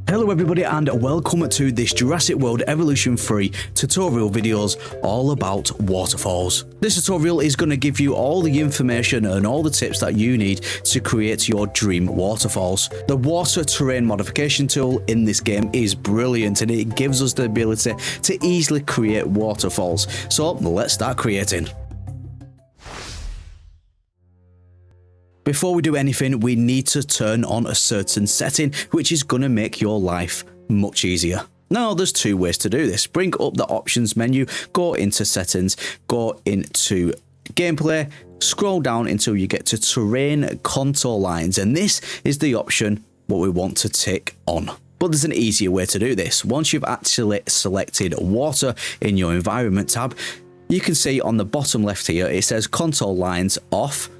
Hello everybody and welcome to this Jurassic World Evolution 3 tutorial videos all about waterfalls. This tutorial is going to give you all the information and all the tips that you need to create your dream waterfalls. The water terrain modification tool in this game is brilliant and it gives us the ability to easily create waterfalls. So let's start creating. Before we do anything, we need to turn on a certain setting, which is going to make your life much easier. Now, there's two ways to do this. Bring up the options menu, go into settings, go into gameplay, scroll down until you get to terrain contour lines, and this is the option what we want to tick on. But there's an easier way to do this. Once you've actually selected water in your environment tab, you can see on the bottom left here, it says contour lines off.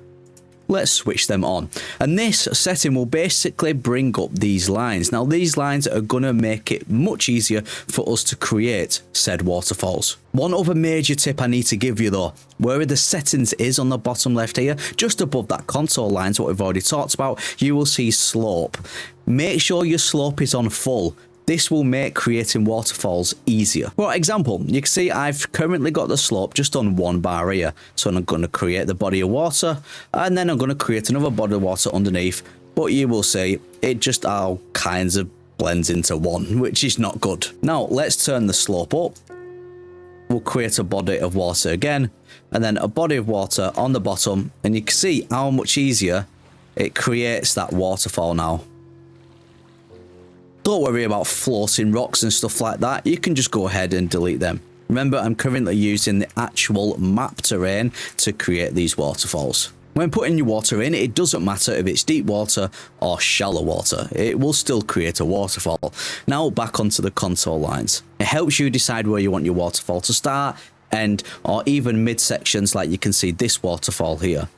Let's switch them on. And this setting will basically bring up these lines. Now, these lines are going to make it much easier for us to create said waterfalls. One other major tip I need to give you though, where the settings is on the bottom left here, just above that contour lines, what we've already talked about, you will see slope. Make sure your slope is on full. This will make creating waterfalls easier. For example, you can see I've currently got the slope just on one bar here. So I'm going to create the body of water and then I'm going to create another body of water underneath. But you will see it just all kinds of blends into one, which is not good. Now let's turn the slope up. We'll create a body of water again and then a body of water on the bottom. And you can see how much easier it creates that waterfall now. Don't worry about floating rocks and stuff like that. You can just go ahead and delete them. Remember, I'm currently using the actual map terrain to create these waterfalls. When putting your water in, it doesn't matter if it's deep water or shallow water. It will still create a waterfall. Now back onto the contour lines. It helps you decide where you want your waterfall to start, end, or even mid-sections like you can see this waterfall here.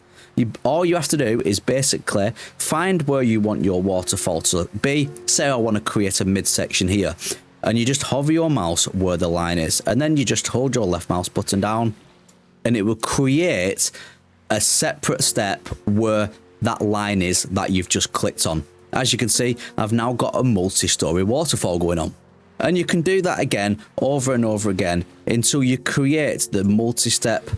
All you have to do is basically find where you want your waterfall to be. Say I want to create a midsection here, and you just hover your mouse where the line is, and then you just hold your left mouse button down, and it will create a separate step where that line is that you've just clicked on. As you can see, I've now got a multi-story waterfall going on. And you can do that again over and over again until you create the multi-step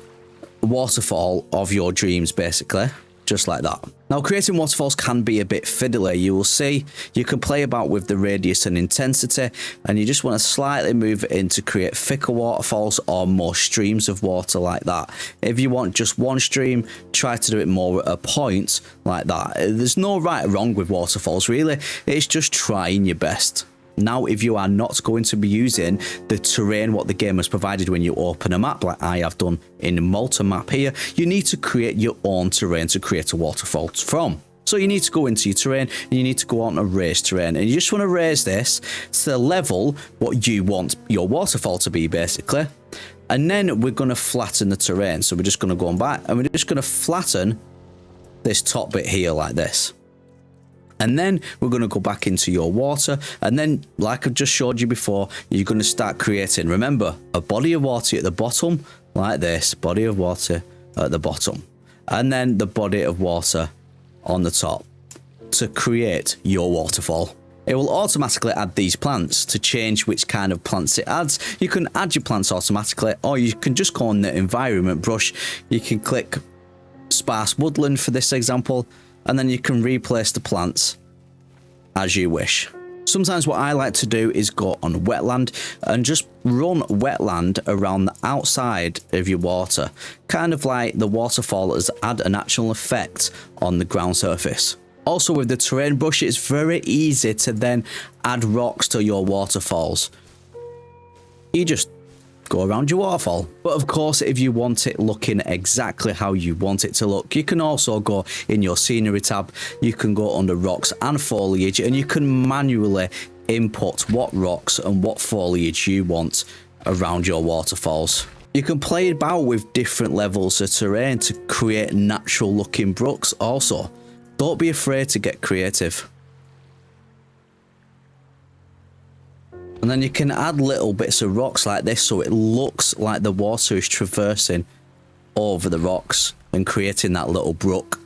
waterfall of your dreams, basically, just like that. Now, creating waterfalls can be a bit fiddly. You will see you can play about with the radius and intensity, and you just want to slightly move it in to create thicker waterfalls or more streams of water like that. If you want just one stream, try to do it more at a point like that. There's no right or wrong with waterfalls, really. It's just trying your best. Now, if you are not going to be using the terrain what the game has provided when you open a map, like I have done in Malta map here, you need to create your own terrain to create a waterfall from. So you need to go into your terrain and you need to go on a raise terrain, and you just want to raise this to the level what you want your waterfall to be, basically. And then we're going to flatten the terrain. So we're just going to go on back and we're just going to flatten this top bit here like this. And then we're going to go back into your water. And then, like I've just showed you before, you're going to start creating, remember, a body of water at the bottom, like this, body of water at the bottom. And then the body of water on the top to create your waterfall. It will automatically add these plants. To change which kind of plants it adds, you can add your plants automatically, or you can just go on the environment brush. You can click sparse woodland for this example, and then you can replace the plants as you wish. Sometimes what I like to do is go on wetland and just run wetland around the outside of your water. Kind of like the waterfall has had a natural effect on the ground surface. Also with the terrain brush, it's very easy to then add rocks to your waterfalls. You just go around your waterfall. But of course, if you want it looking exactly how you want it to look, you can also go in your scenery tab. You can go under rocks and foliage, and you can manually input what rocks and what foliage you want around your waterfalls. You can play about with different levels of terrain to create natural looking brooks also. Don't be afraid to get creative. And then you can add little bits of rocks like this so it looks like the water is traversing over the rocks and creating that little brook.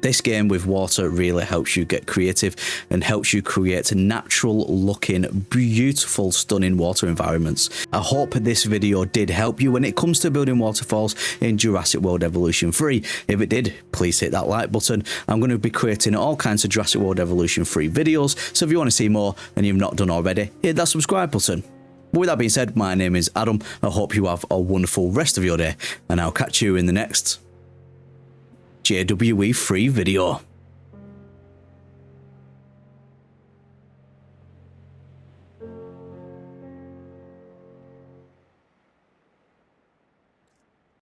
This game with water really helps you get creative and helps you create natural looking, beautiful, stunning water environments. I hope this video did help you when it comes to building waterfalls in Jurassic World Evolution 3. If it did, please hit that like button. I'm going to be creating all kinds of Jurassic World Evolution 3 videos, so if you want to see more and you've not done already, hit that subscribe button. But with that being said, my name is Adam. I hope you have a wonderful rest of your day, and I'll catch you in the next JWE 3 video.